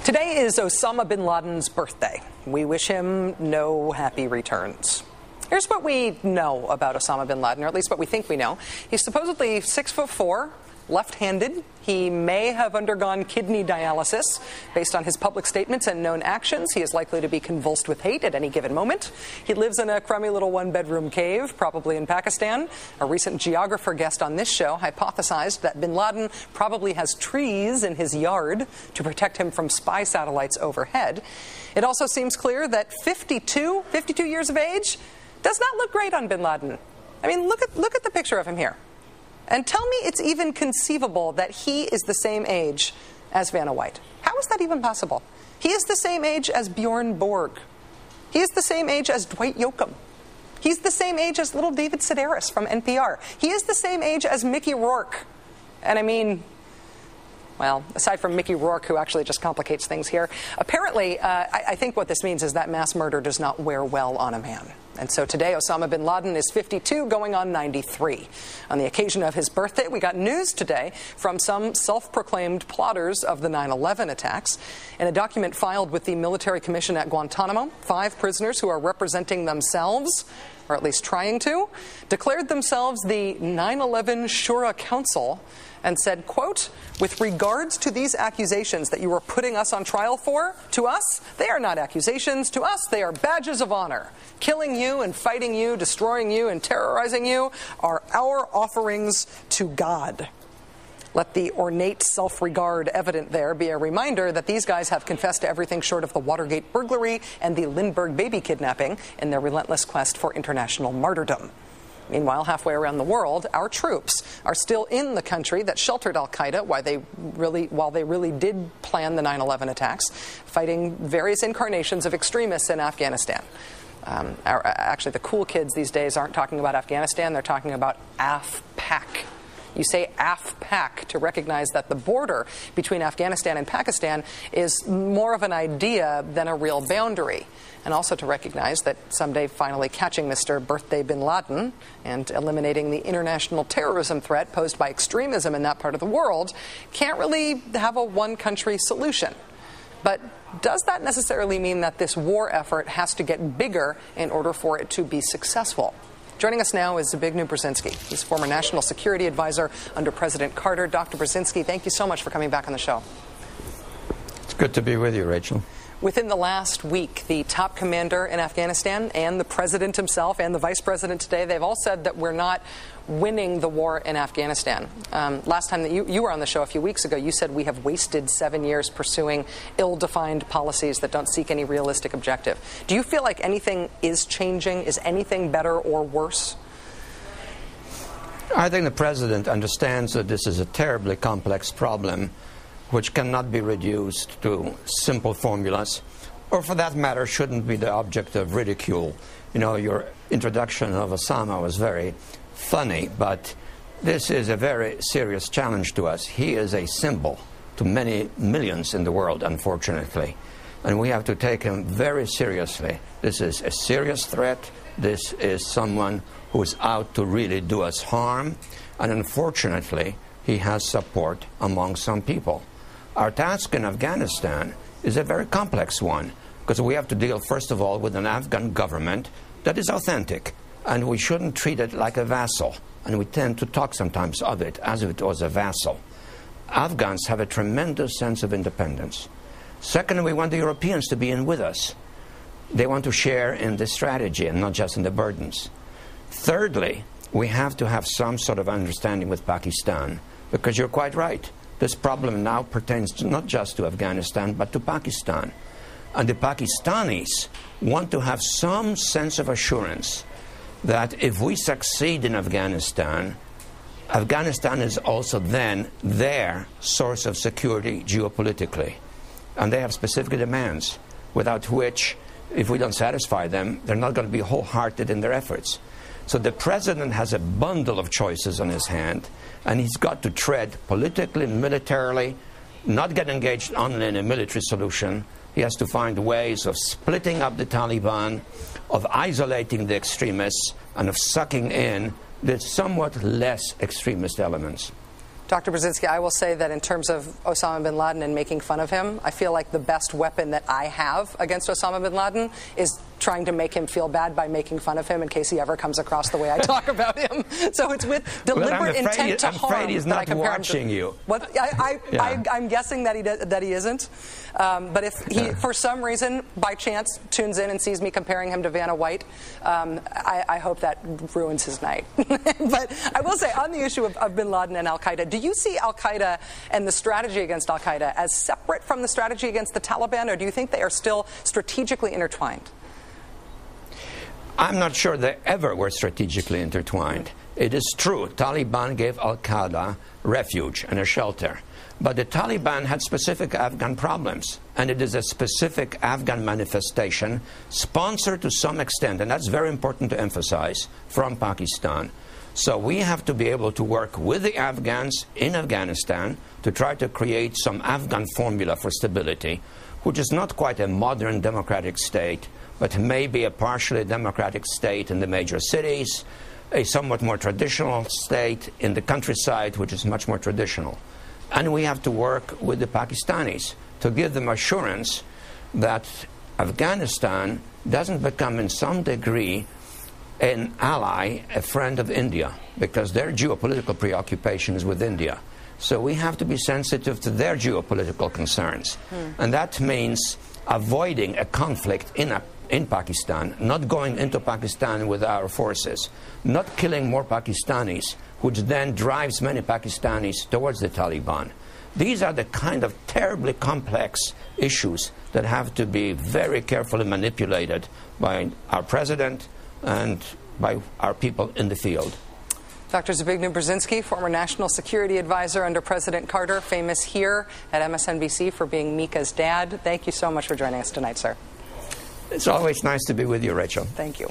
Today is Osama bin Laden's birthday. We wish him no happy returns. Here's what we know about Osama bin Laden, or at least what we think we know. He's supposedly 6'4", left-handed. He may have undergone kidney dialysis. Based on his public statements and known actions, he is likely to be convulsed with hate at any given moment. He lives in a crummy little one-bedroom cave, probably in Pakistan. A recent geographer guest on this show hypothesized that bin Laden probably has trees in his yard to protect him from spy satellites overhead. It also seems clear that 52 years of age does not look great on bin Laden. I mean, look at the picture of him here. And tell me it's even conceivable that he is the same age as Vanna White. How is that even possible? He is the same age as Bjorn Borg. He is the same age as Dwight Yoakam. He's the same age as little David Sedaris from NPR. He is the same age as Mickey Rourke. And I mean, well, aside from Mickey Rourke, who actually just complicates things here, apparently, I think what this means is that mass murder does not wear well on a man. And so today, Osama bin Laden is 52, going on 93. On the occasion of his birthday, we got news today from some self-proclaimed plotters of the 9/11 attacks. In a document filed with the military commission at Guantanamo, 5 prisoners who are representing themselves, or at least trying to, declared themselves the 9/11 Shura Council and said, quote, "With regards to these accusations that you are putting us on trial for, to us, they are not accusations. To us, they are badges of honor. Killing you and fighting you, destroying you and terrorizing you are our offerings to God." Let the ornate self-regard evident there be a reminder that these guys have confessed to everything short of the Watergate burglary and the Lindbergh baby kidnapping in their relentless quest for international martyrdom. Meanwhile, halfway around the world, our troops are still in the country that sheltered al-Qaeda while they really did plan the 9/11 attacks, fighting various incarnations of extremists in Afghanistan. Actually, the cool kids these days aren't talking about Afghanistan, they're talking about AFPAC. You say AFPAC to recognize that the border between Afghanistan and Pakistan is more of an idea than a real boundary. And also to recognize that someday finally catching Mr. Birthday bin Laden and eliminating the international terrorism threat posed by extremism in that part of the world can't really have a one-country solution. But does that necessarily mean that this war effort has to get bigger in order for it to be successful? Joining us now is Zbigniew Brzezinski. He's former national security advisor under President Carter. Dr. Brzezinski, thank you so much for coming back on the show. It's good to be with you, Rachel. Within the last week, the top commander in Afghanistan and the president himself and the vice president today, they've all said that we're not winning the war in Afghanistan. Last time that you were on the show a few weeks ago, you said we have wasted 7 years pursuing ill-defined policies that don't seek any realistic objective. Do you feel like anything is changing? Is anything better or worse? I think the president understands that this is a terribly complex problem which cannot be reduced to simple formulas, or for that matter shouldn't be the object of ridicule. You know, your introduction of Osama was very funny, but this is a very serious challenge to us. He is a symbol to many millions in the world, unfortunately, and we have to take him very seriously. This is a serious threat. This is someone who is out to really do us harm, and unfortunately he has support among some people. Our task in Afghanistan is a very complex one, because we have to deal, first of all, with an Afghan government that is authentic, and we shouldn't treat it like a vassal, and we tend to talk sometimes of it as if it was a vassal. Afghans have a tremendous sense of independence. Second, we want the Europeans to be in with us. They want to share in the strategy and not just in the burdens. Thirdly, we have to have some sort of understanding with Pakistan, because you're quite right. This problem now pertains not just to Afghanistan, but to Pakistan. And the Pakistanis want to have some sense of assurance that if we succeed in Afghanistan, Afghanistan is also then their source of security geopolitically. And they have specific demands, without which, if we don't satisfy them, they're not going to be wholehearted in their efforts. So the president has a bundle of choices on his hand, and he's got to tread politically, militarily, not get engaged only in a military solution. He has to find ways of splitting up the Taliban, of isolating the extremists, and of sucking in the somewhat less extremist elements. Dr. Brzezinski, I will say that in terms of Osama bin Laden and making fun of him, I feel like the best weapon that I have against Osama bin Laden is trying to make him feel bad by making fun of him in case he ever comes across the way I talk about him. So it's with deliberate intent to harm. I'm afraid he's not watching you. What? I'm guessing that he isn't. But if he, for some reason, by chance, tunes in and sees me comparing him to Vanna White, I hope that ruins his night. But I will say, on the issue of bin Laden and al-Qaeda, do you see al-Qaeda and the strategy against al-Qaeda as separate from the strategy against the Taliban, or do you think they are still strategically intertwined? I'm not sure they ever were strategically intertwined. It is true, Taliban gave al-Qaeda refuge and a shelter. But the Taliban had specific Afghan problems, and it is a specific Afghan manifestation, sponsored to some extent, and that's very important to emphasize, from Pakistan. So we have to be able to work with the Afghans in Afghanistan to try to create some Afghan formula for stability, which is not quite a modern democratic state, but maybe a partially democratic state in the major cities, a somewhat more traditional state in the countryside, which is much more traditional. And we have to work with the Pakistanis to give them assurance that Afghanistan doesn't become, in some degree, an ally, a friend of India, because their geopolitical preoccupation is with India. So we have to be sensitive to their geopolitical concerns. And that means avoiding a conflict in Pakistan, not going into Pakistan with our forces, not killing more Pakistanis, which then drives many Pakistanis towards the Taliban. These are the kind of terribly complex issues that have to be very carefully manipulated by our president and by our people in the field. Dr. Zbigniew Brzezinski, former national security advisor under President Carter, famous here at MSNBC for being Mika's dad. Thank you so much for joining us tonight, sir. It's always nice to be with you, Rachel. Thank you.